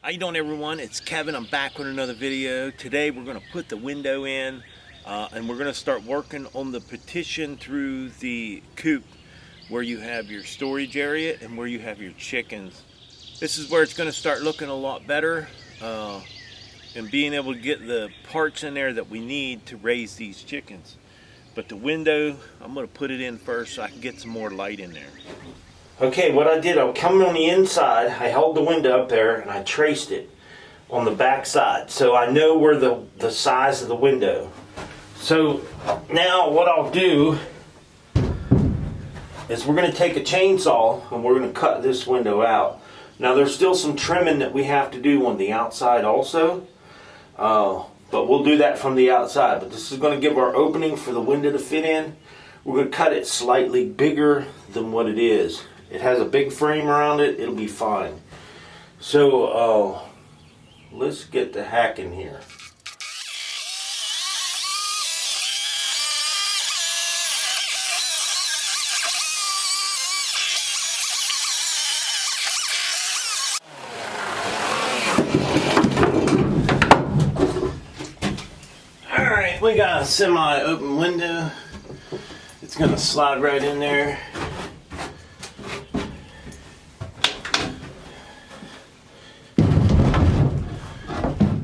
How you doing, everyone? It's Kevin. I'm back with another video. Today we're going to put the window in and we're going to start working on the partition through the coop where you have your storage area and where you have your chickens. This is where it's going to start looking a lot better and being able to get the parts in there that we need to raise these chickens. But the window, I'm going to put it in first so I can get some more light in there. Okay, what I did, I come on the inside, I held the window up there and I traced it on the back side so I know where the size of the window. So now what I'll do is we're going to take a chainsaw and we're going to cut this window out. Now there's still some trimming that we have to do on the outside also, but we'll do that from the outside. But this is going to give our opening for the window to fit in. We're going to cut it slightly bigger than what it is. It has a big frame around it, it'll be fine. So let's get the hack in here. Alright, we got a semi-open window. It's gonna slide right in there.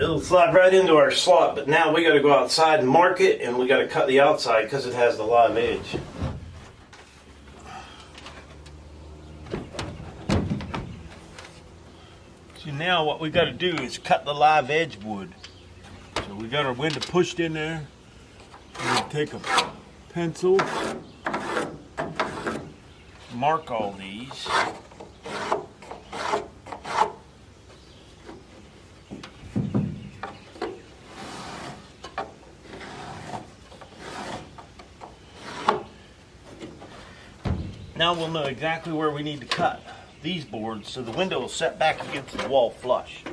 It'll slide right into our slot, but now we got to go outside and mark it, and we got to cut the outside because it has the live edge. So now what we got to do is cut the live edge wood. So we got our window pushed in there. We're going to take a pencil, mark all these. Now we'll know exactly where we need to cut these boards so the window will set back against the wall flush.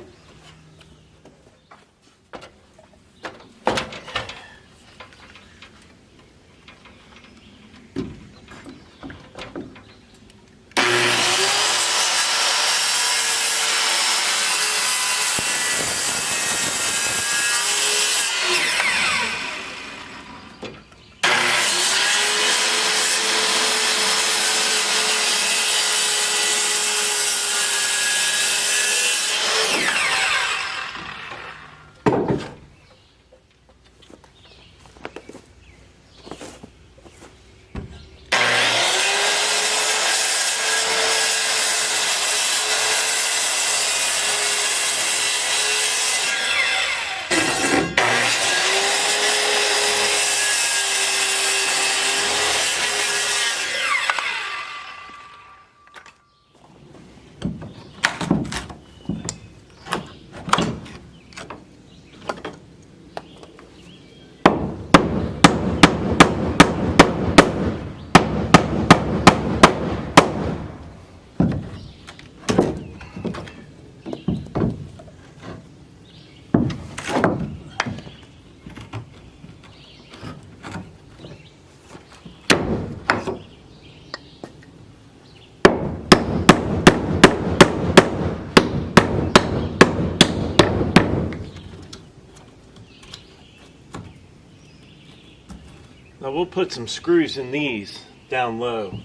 Now we'll put some screws in these down low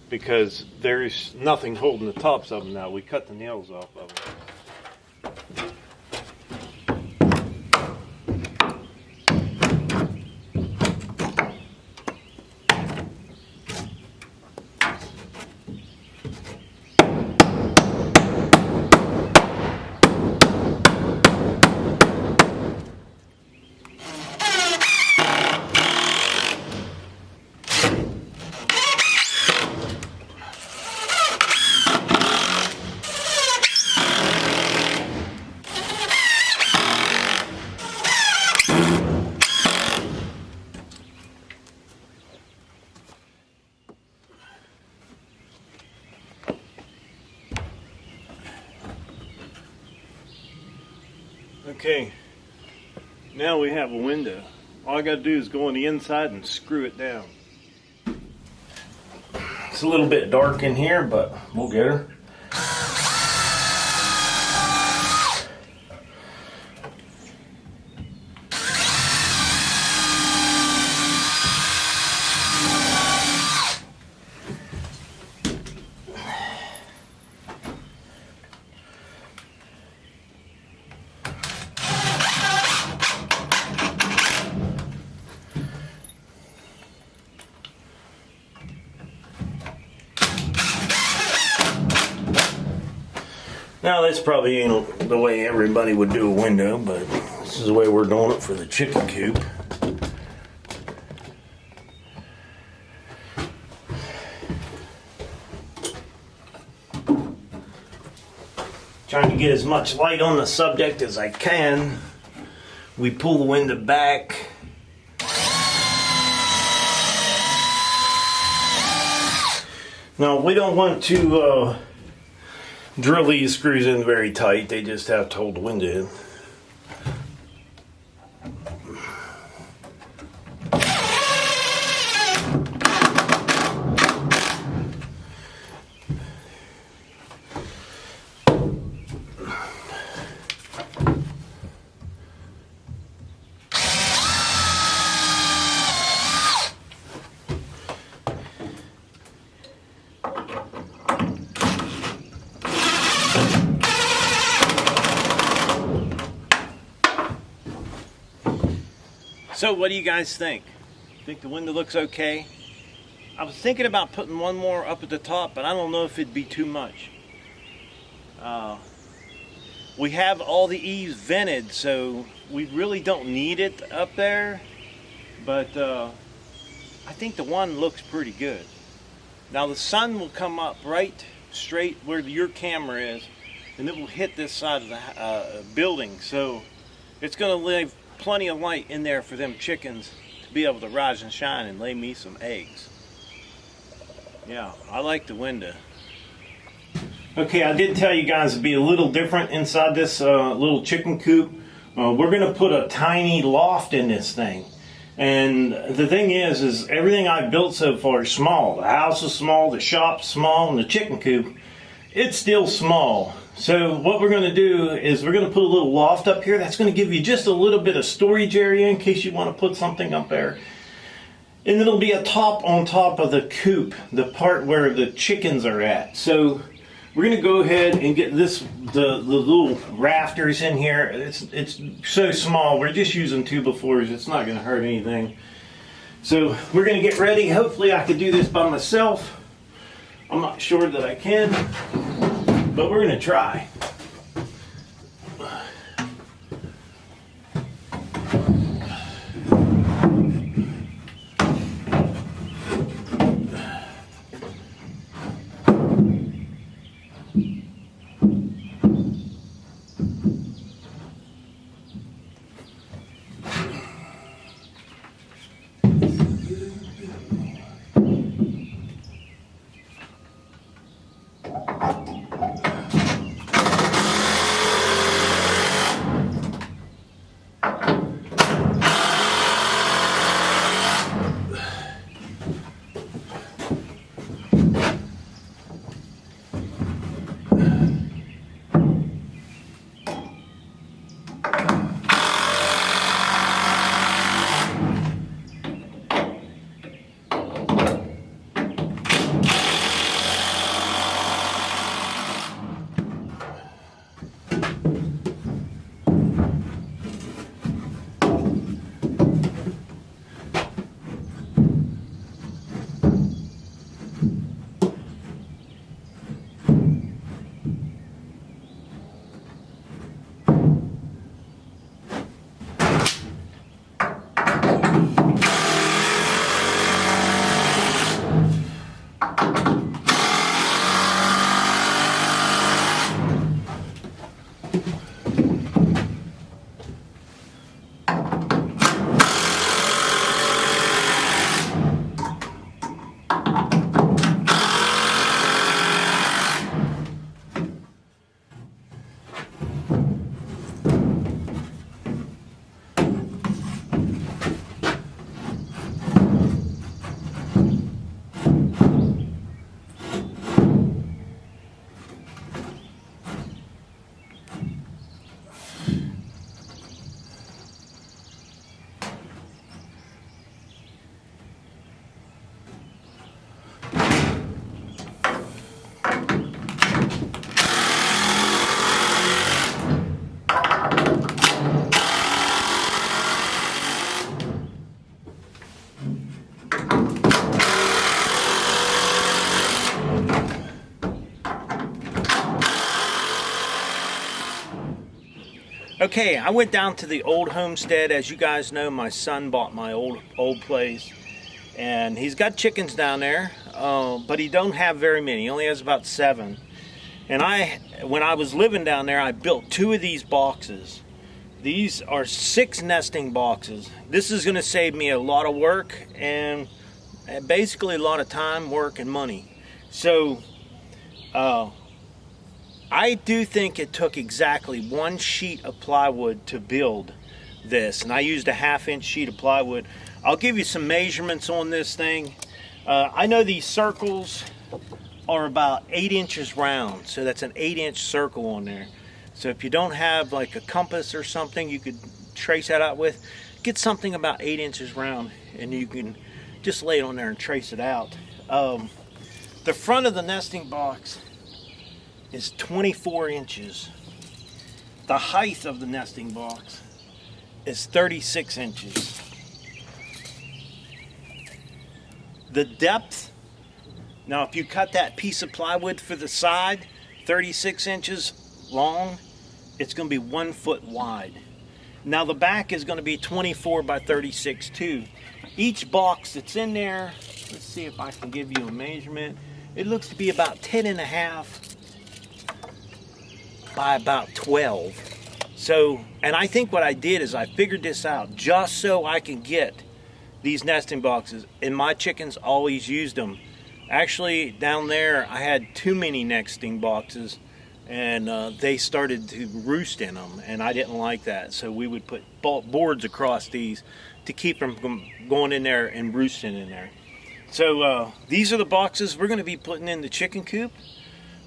because there's nothing holding the tops of them now. We cut the nails off of them. Okay, now we have a window. All I got to do is go on the inside and screw it down. It's a little bit dark in here, but we'll get her. Now this probably ain't the way everybody would do a window, but this is the way we're doing it for the chicken coop. Trying to get as much light on the subject as I can. We pull the window back. Now we don't want to drill these screws in very tight. They just have to hold the window in. So what do you guys think? Think the window looks okay? I was thinking about putting one more up at the top, but I don't know if it'd be too much. We have all the eaves vented, so we really don't need it up there. But I think the one looks pretty good. Now the sun will come up right straight where your camera is, and it will hit this side of the building. So it's going to leave plenty of light in there for them chickens to be able to rise and shine and lay me some eggs. Yeah, I like the window. Okay, I did tell you guys it'd be a little different inside this little chicken coop. We're going to put a tiny loft in this thing. And the thing is everything I've built so far is small. The house is small, the shop's small, and the chicken coop, it's still small. So what we're going to do is we're going to put a little loft up here. That's going to give you just a little bit of storage area in case you want to put something up there. And it'll be a top on top of the coop, the part where the chickens are at. So we're going to go ahead and get the little rafters in here. It's so small. We're just using 2x4s. It's not going to hurt anything. So we're going to get ready. Hopefully I could do this by myself. I'm not sure that I can, but we're going to try. Okay, I went down to the old homestead. As you guys know, my son bought my old place, and he's got chickens down there, but he don't have very many. He only has about 7. And when I was living down there, I built 2 of these boxes. These are 6 nesting boxes. This is going to save me a lot of work and basically a lot of time, work, and money. So I do think it took exactly 1 sheet of plywood to build this, and I used a 1/2-inch sheet of plywood. I'll give you some measurements on this thing. I know these circles are about 8 inches round, so that's an 8-inch circle on there. So if you don't have like a compass or something you could trace that out with, get something about 8 inches round and you can just lay it on there and trace it out. The front of the nesting box is 24 inches. The height of the nesting box is 36 inches. The depth, now if you cut that piece of plywood for the side, 36 inches long, it's going to be 1 foot wide. Now the back is going to be 24 by 36 too. Each box that's in there, let's see if I can give you a measurement. It looks to be about 10.5 by about 12. So, and I think what I did is I figured this out just so I can get these nesting boxes, and my chickens always used them. Actually, down there I had too many nesting boxes, and they started to roost in them, and I didn't like that. So we would put boards across these to keep them from going in there and roosting in there. So these are the boxes we're going to be putting in the chicken coop.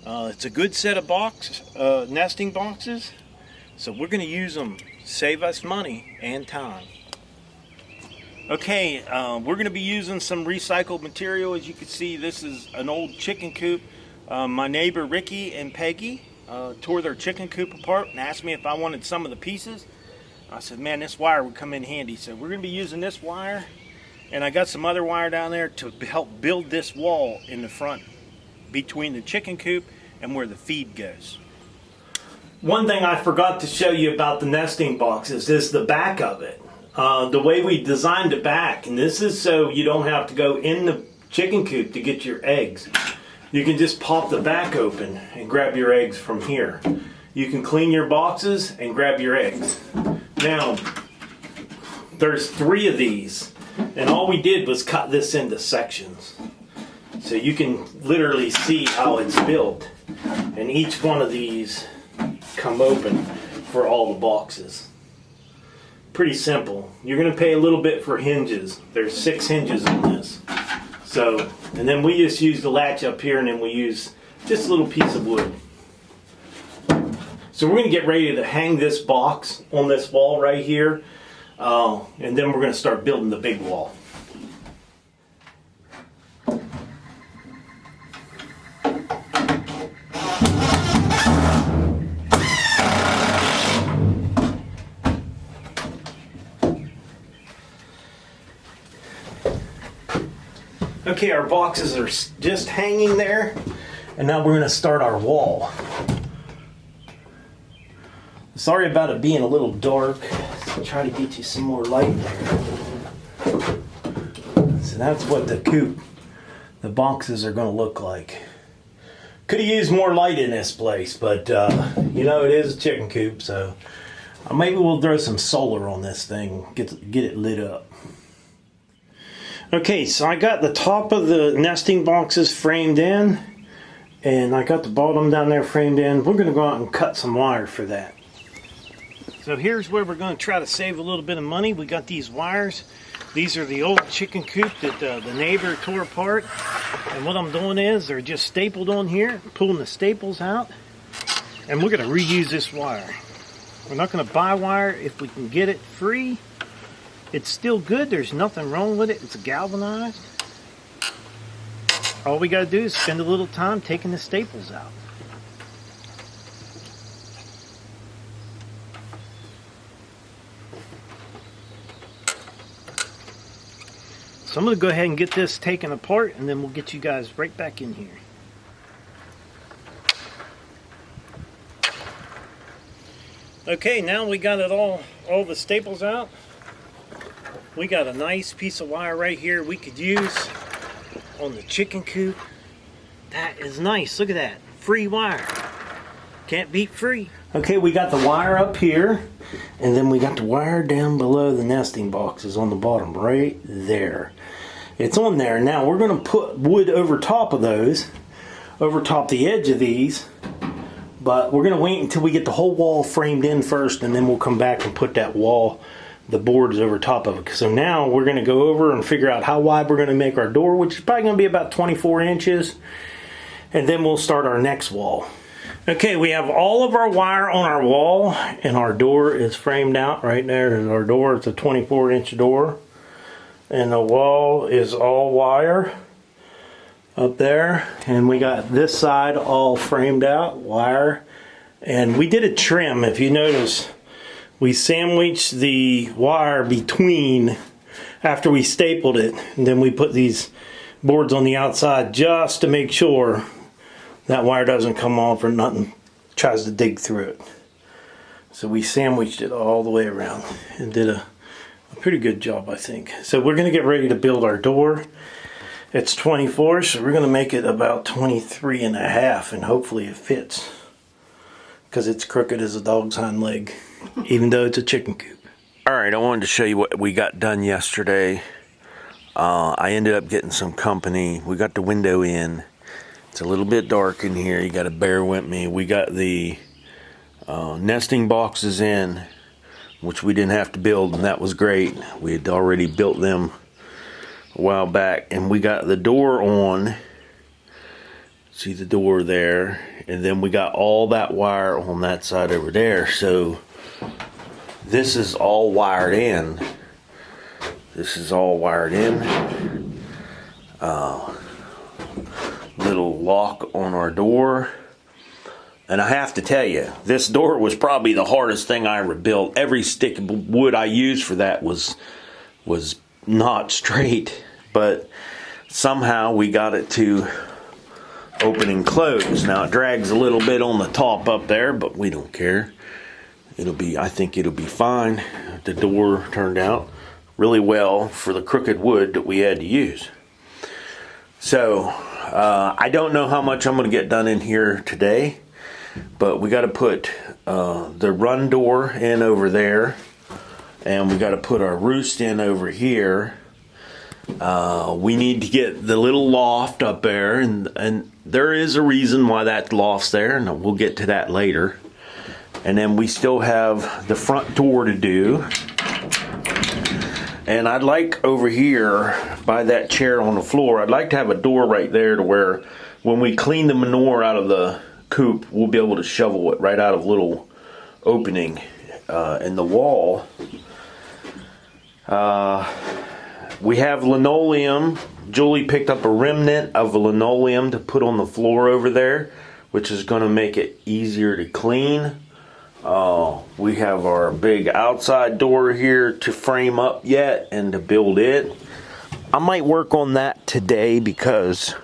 It's a good set of nesting boxes, so we're going to use them, save us money and time. Okay, we're going to be using some recycled material. As you can see, this is an old chicken coop. My neighbor Ricky and Peggy tore their chicken coop apart and asked me if I wanted some of the pieces. I said, man, this wire would come in handy. So we're going to be using this wire, and I got some other wire down there to help build this wall in the front between the chicken coop and where the feed goes. One thing I forgot to show you about the nesting boxes is the back of it. The way we designed the back, and this is so you don't have to go in the chicken coop to get your eggs. You can just pop the back open and grab your eggs from here. You can clean your boxes and grab your eggs. Now, there's 3 of these, and all we did was cut this into sections. So you can literally see how it's built. And each one of these come open for all the boxes. Pretty simple. You're going to pay a little bit for hinges. There's 6 hinges on this. So, and then we just use the latch up here, and then we use just a little piece of wood. So we're going to get ready to hang this box on this wall right here, and then we're going to start building the big wall. Okay, our boxes are just hanging there, and now we're going to start our wall. Sorry about it being a little dark, so I'll try to get you some more light there. So that's what the boxes are going to look like. Could have used more light in this place, but you know, it is a chicken coop, so maybe we'll throw some solar on this thing, get it lit up. Okay, so I got the top of the nesting boxes framed in, and I got the bottom down there framed in. We're going to go out and cut some wire for that. So here's where we're going to try to save a little bit of money. We got these wires. These are the old chicken coop that the neighbor tore apart. And what I'm doing is they're just stapled on here, pulling the staples out, and we're going to reuse this wire. We're not going to buy wire if we can get it free. It's still good. There's nothing wrong with it. It's galvanized. All we got to do is spend a little time taking the staples out. So I'm going to go ahead and get this taken apart, and then we'll get you guys right back in here. Okay, now we got it all the staples out. We got a nice piece of wire right here we could use on the chicken coop. That is nice. Look at that. Free wire. Can't beat free. Okay, we got the wire up here, and then we got the wire down below the nesting boxes on the bottom, right there. It's on there. Now we're going to put wood over top of those, over top the edge of these, but we're going to wait until we get the whole wall framed in first, and then we'll come back and put that wall, the boards over top of it. So now we're going to go over and figure out how wide we're going to make our door, which is probably going to be about 24 inches, and then we'll start our next wall. Okay, we have all of our wire on our wall, and our door is framed out right there. Is our door. It's a 24-inch door, and the wall is all wire up there, and we got this side all framed out, wire, and we did a trim. If you notice, we sandwiched the wire between after we stapled it, and then we put these boards on the outside just to make sure that wire doesn't come off or nothing tries to dig through it. So we sandwiched it all the way around and did a pretty good job, I think. So we're going to get ready to build our door. It's 24, so we're going to make it about 23 and a half, and hopefully it fits, because it's crooked as a dog's hind leg, even though it's a chicken coop. All right, I wanted to show you what we got done yesterday. I ended up getting some company. We got the window in. It's a little bit dark in here. You got to bear with me. We got the nesting boxes in, which we didn't have to build, and that was great. We had already built them a while back, and we got the door on. See the door there, and then we got all that wire on that side over there. So this is all wired in. This is all wired in. Little lock on our door, and I have to tell you, this door was probably the hardest thing I ever built. Every stick of wood I used for that was not straight, but somehow we got it to open and close. Now it drags a little bit on the top up there, but we don't care. I think it'll be fine. The door turned out really well for the crooked wood that we had to use. So I don't know how much I'm going to get done in here today, but we got to put the run door in over there, and we got to put our roost in over here. We need to get the little loft up there, and there is a reason why that loft's there, and we'll get to that later. And then we still have the front door to do. And I'd like over here by that chair on the floor, I'd like to have a door right there to where when we clean the manure out of the coop, we'll be able to shovel it right out of a little opening in the wall. We have linoleum. Julie picked up a remnant of a linoleum to put on the floor over there, which is going to make it easier to clean. We have our big outside door here to frame up yet and to build it. I might work on that today because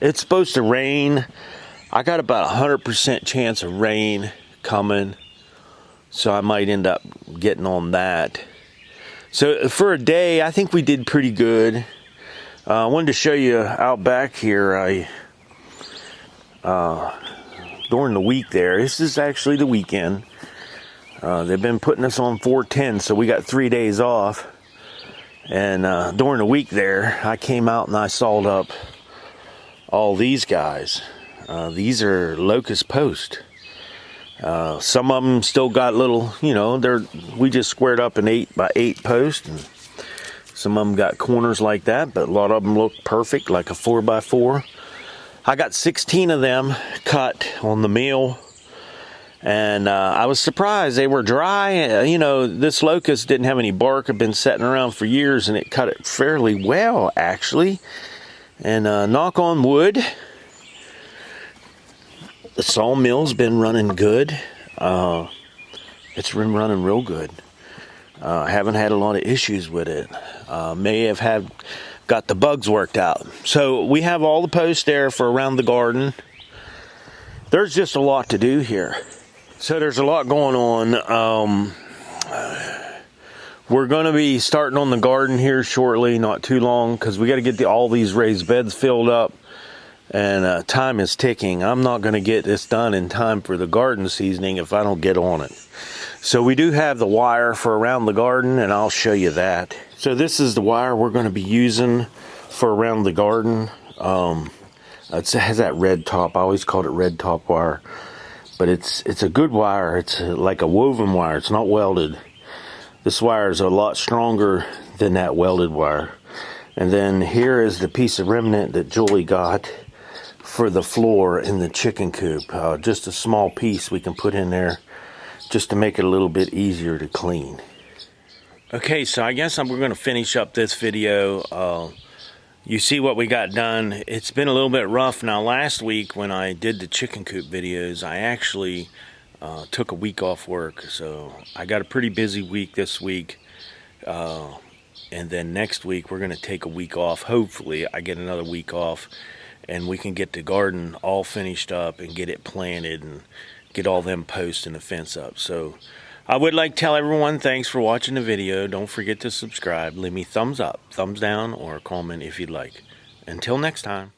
it's supposed to rain. I got about 100% chance of rain coming, so I might end up getting on that. So for a day, I think we did pretty good. I wanted to show you out back here. During the week there, this is actually the weekend. They've been putting us on 410, so we got 3 days off. And during the week there, I came out and I sawed up all these guys. These are locust post. Some of them still got little, we just squared up an 8x8 post, and some of them got corners like that, but a lot of them look perfect, like a 4x4. I got 16 of them cut on the mill, and I was surprised they were dry. This locust didn't have any bark. Had been sitting around for years, and it cut it fairly well, actually. And knock on wood, the sawmill's been running good. It's been running real good. I haven't had a lot of issues with it. May have got the bugs worked out. So we have all the posts there for around the garden. There's just a lot to do here. So there's a lot going on. We're going to be starting on the garden here shortly, not too long, because we got to get all these raised beds filled up, and time is ticking. I'm not going to get this done in time for the garden seasoning if I don't get on it. So we do have the wire for around the garden, and I'll show you that. So this is the wire we're going to be using for around the garden. It has that red top. I always called it red top wire, but it's a good wire. It's like a woven wire. It's not welded. This wire is a lot stronger than that welded wire. And then here is the piece of remnant that Julie got for the floor in the chicken coop. Just a small piece we can put in there just to make it a little bit easier to clean. Okay, so I guess we're going to finish up this video. You see what we got done. It's been a little bit rough. Now last week when I did the chicken coop videos, I actually took a week off work, so I got a pretty busy week this week, and then next week we're going to take a week off. Hopefully I get another week off and we can get the garden all finished up and get it planted and get all them posts and the fence up. So I would like to tell everyone thanks for watching the video. Don't forget to subscribe, leave me thumbs up, thumbs down, or a comment if you'd like. Until next time.